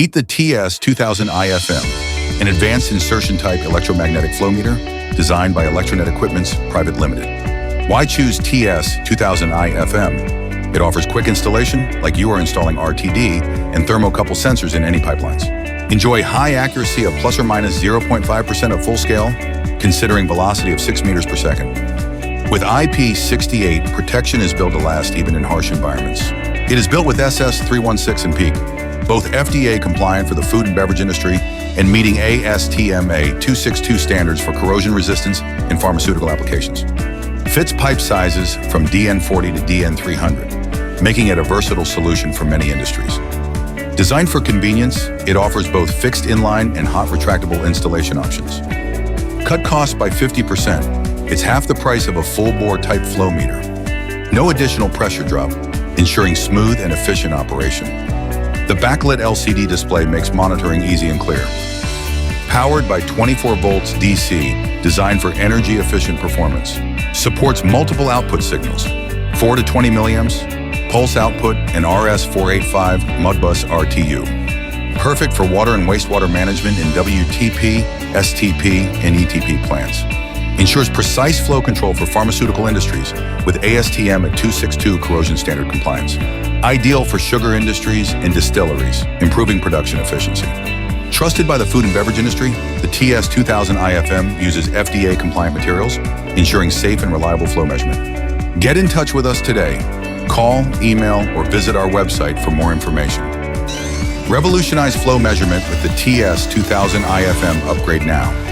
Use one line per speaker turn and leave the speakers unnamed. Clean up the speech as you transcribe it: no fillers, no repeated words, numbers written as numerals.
Meet the TS2000IFM, an advanced insertion type electromagnetic flow meter designed by Electronet Equipment's Private Limited. Why choose TS2000IFM? It offers quick installation, like you are installing RTD and thermocouple sensors in any pipelines. Enjoy high accuracy of plus or minus 0.5% of full scale, considering velocity of 6 meters per second. With IP68, protection is built to last even in harsh environments. It is built with SS316 and PEAK, both FDA compliant for the food and beverage industry and meeting ASTM A262 standards for corrosion resistance in pharmaceutical applications. Fits pipe sizes from DN40 to DN300, making it a versatile solution for many industries. Designed for convenience, it offers both fixed inline and hot retractable installation options. Cut costs by 50%. It's half the price of a full-bore type flow meter. No additional pressure drop, ensuring smooth and efficient operation. The backlit LCD display makes monitoring easy and clear. Powered by 24 volts DC, designed for energy-efficient performance. Supports multiple output signals, 4 to 20 milliamps, pulse output, and RS485 Modbus RTU. Perfect for water and wastewater management in WTP, STP, and ETP plants. Ensures precise flow control for pharmaceutical industries with ASTM at 262 corrosion standard compliance. Ideal for sugar industries and distilleries, improving production efficiency. Trusted by the food and beverage industry, the TS2000IFM uses FDA-compliant materials, ensuring safe and reliable flow measurement. Get in touch with us today. Call, email, or visit our website for more information. Revolutionize flow measurement with the TS2000IFM upgrade now.